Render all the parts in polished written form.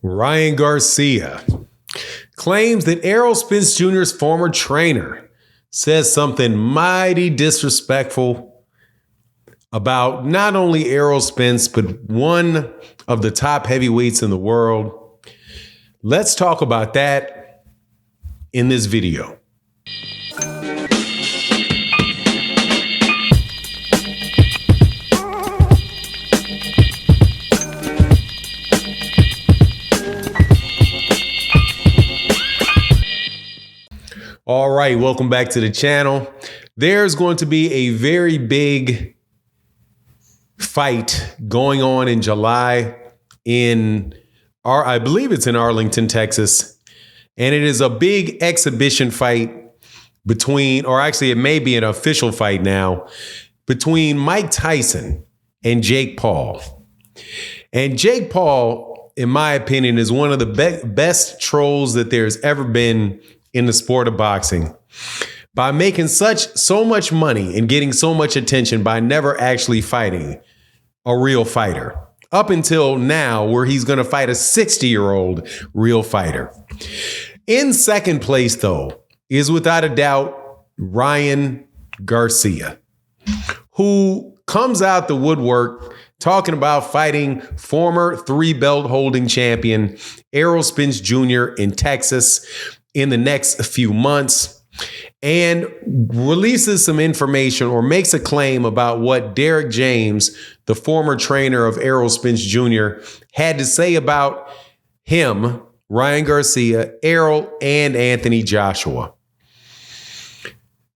Ryan Garcia claims that Errol Spence Jr.'s former trainer says something mighty disrespectful about not only Errol Spence, but one of the top heavyweights in the world. Let's talk about that in this video. All right, welcome back to the channel. There's going to be a very big fight going on in July I believe it's in Arlington, Texas. And it is a big exhibition fight it may be an official fight now, between Mike Tyson and Jake Paul. And Jake Paul, in my opinion, is one of the best trolls that there's ever been in the sport of boxing, by making so much money and getting so much attention by never actually fighting a real fighter, up until now, where he's going to fight a 60-year-old real fighter. In second place, though, is without a doubt Ryan Garcia, who comes out the woodwork talking about fighting former 3-belt holding champion Errol Spence Jr. in Texas in the next few months, and releases some information or makes a claim about what Derrick James, the former trainer of Errol Spence Jr., had to say about him, Ryan Garcia, Errol, and Anthony Joshua.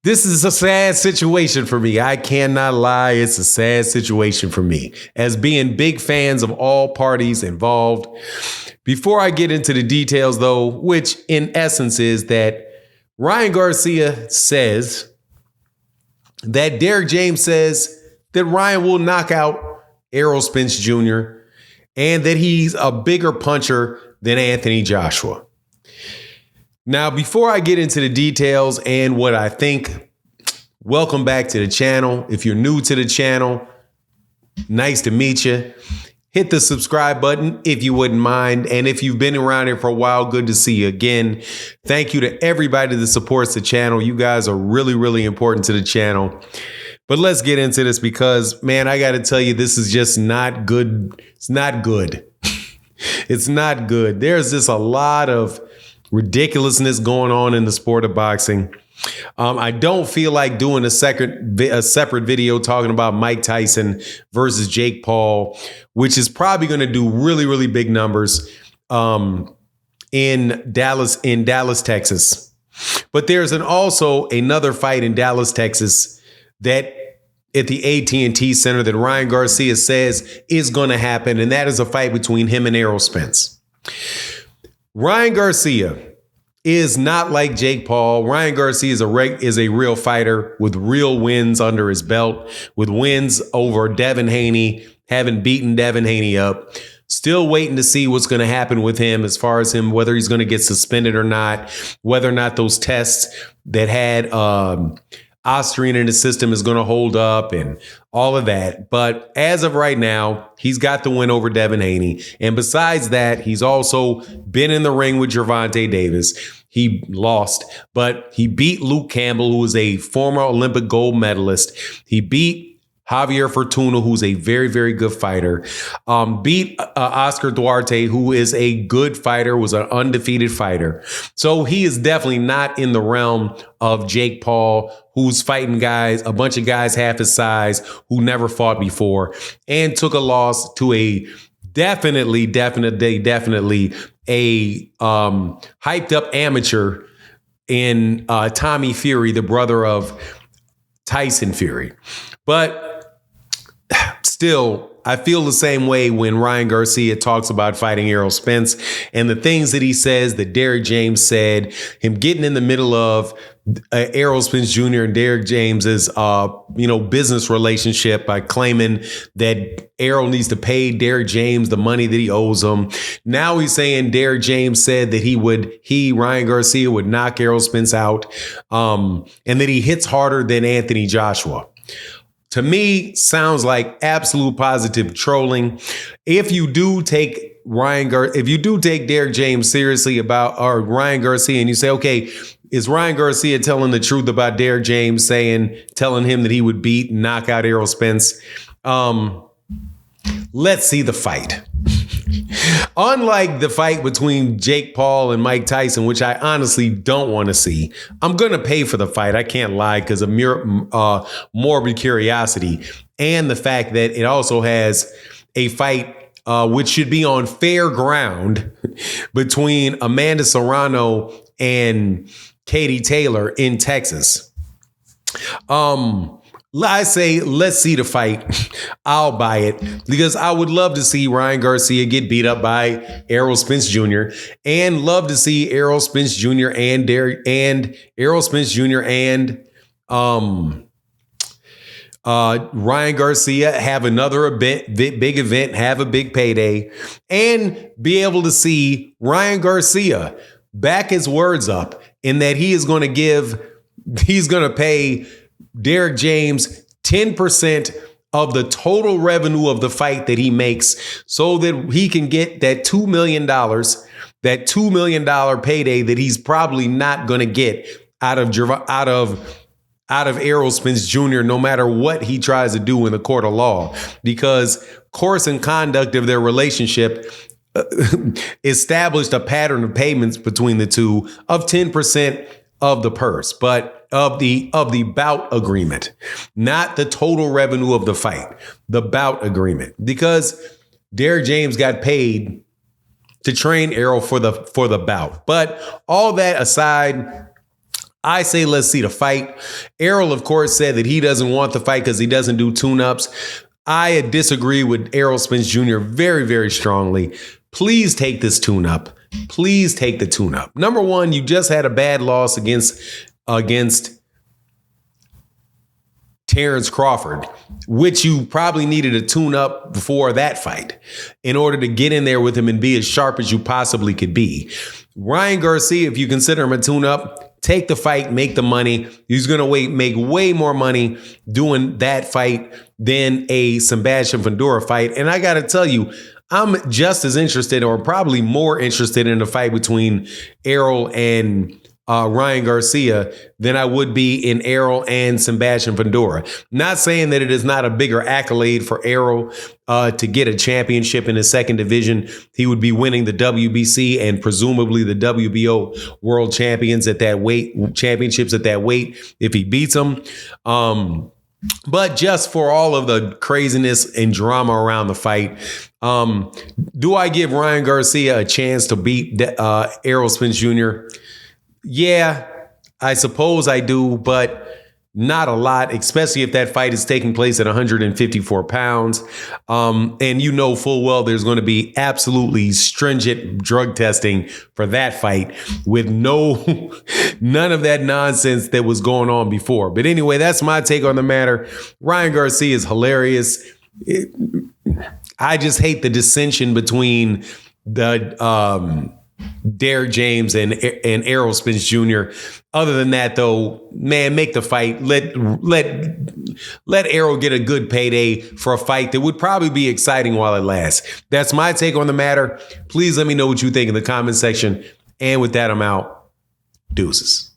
This is a sad situation for me. I cannot lie. It's a sad situation for me, as being big fans of all parties involved. Before I get into the details, though, which in essence is that Ryan Garcia says that Derrick James says that Ryan will knock out Errol Spence Jr. and that he's a bigger puncher than Anthony Joshua. Now, before I get into the details and what I think, welcome back to the channel. If you're new to the channel, nice to meet you. Hit the subscribe button if you wouldn't mind. And if you've been around here for a while, good to see you again. Thank you to everybody that supports the channel. You guys are really, really important to the channel. But let's get into this because, man, I got to tell you, this is just not good. It's not good. It's not good. There's just a lot of ridiculousness going on in the sport of boxing. I don't feel like doing a separate video talking about Mike Tyson versus Jake Paul, which is probably going to do really, really big numbers in Dallas, Texas. But there's also another fight in Dallas, Texas, that at the AT&T Center that Ryan Garcia says is going to happen, and that is a fight between him and Errol Spence. Ryan Garcia is not like Jake Paul. Ryan Garcia is a real fighter with real wins under his belt, with wins over Devin Haney, having beaten Devin Haney up. Still waiting to see what's going to happen with him as far as whether he's going to get suspended or not, whether or not those tests that had Austrian in the system is going to hold up and all of that. But as of right now, he's got the win over Devin Haney. And besides that, he's also been in the ring with Gervonta Davis. He lost, but he beat Luke Campbell, who is a former Olympic gold medalist. He beat Javier Fortuna, who's a very, very good fighter. Beat Oscar Duarte, who is a good fighter, was an undefeated fighter. So he is definitely not in the realm of Jake Paul, who's fighting a bunch of guys half his size who never fought before and took a loss to a definitely a hyped up amateur in Tommy Fury, the brother of Tyson Fury. But still, I feel the same way when Ryan Garcia talks about fighting Errol Spence and the things that he says that Derrick James said, him getting in the middle of Errol Spence Jr. and Derrick James's, business relationship by claiming that Errol needs to pay Derrick James the money that he owes him. Now he's saying Derrick James said that Ryan Garcia would knock Errol Spence out, and that he hits harder than Anthony Joshua. To me, sounds like absolute positive trolling. If you do take if you do take Derrick James seriously or Ryan Garcia, and you say, okay, is Ryan Garcia telling the truth about Derrick James, telling him that he would beat and knock out Errol Spence? Let's see the fight. Unlike the fight between Jake Paul and Mike Tyson, which I honestly don't want to see, I'm going to pay for the fight. I can't lie, because of morbid curiosity and the fact that it also has a fight which should be on fair ground between Amanda Serrano and Katie Taylor in Texas. I say, let's see the fight. I'll buy it, because I would love to see Ryan Garcia get beat up by Errol Spence Jr. and love to see Errol Spence Jr. and Errol Spence Jr. and Ryan Garcia have another big event, have a big payday, and be able to see Ryan Garcia back his words up in that he's going to pay Derrick James 10% of the total revenue of the fight that he makes, so that he can get that $2 million payday that he's probably not going to get out of Errol Spence Jr., no matter what he tries to do in the court of law, because course and conduct of their relationship established a pattern of payments between the two of 10% of the purse, but of the bout agreement, not the total revenue of the fight, the bout agreement, because Derrick James got paid to train Errol for the bout. But all that aside, I say let's see the fight. Errol, of course, said that he doesn't want the fight because he doesn't do tune-ups. I disagree with Errol Spence Jr. very, very strongly. Please take this tune-up. Please take the tune-up. Number one, you just had a bad loss against Terrence Crawford, which you probably needed a tune-up before that fight in order to get in there with him and be as sharp as you possibly could be. Ryan Garcia, if you consider him a tune-up, take the fight, make the money. He's going to make way more money doing that fight than a Sebastian Fundora fight. And I got to tell you, I'm just as interested, or probably more interested, in the fight between Errol and Ryan Garcia than I would be in Errol and Sebastian Fundora. Not saying that it is not a bigger accolade for Errol to get a championship in his second division. He would be winning the WBC and presumably the WBO world championships at that weight if he beats them. But just for all of the craziness and drama around the fight, do I give Ryan Garcia a chance to beat Errol Spence Jr.? Yeah, I suppose I do, but not a lot, especially if that fight is taking place at 154 pounds. And you know full well there's going to be absolutely stringent drug testing for that fight with none of that nonsense that was going on before. But anyway, that's my take on the matter. Ryan Garcia is hilarious. I just hate the dissension between the Derrick James and Errol Spence Jr. Other than that, though, man, make the fight. Let Errol get a good payday for a fight that would probably be exciting while it lasts. That's my take on the matter. Please let me know what you think in the comment section. And with that, I'm out. Deuces.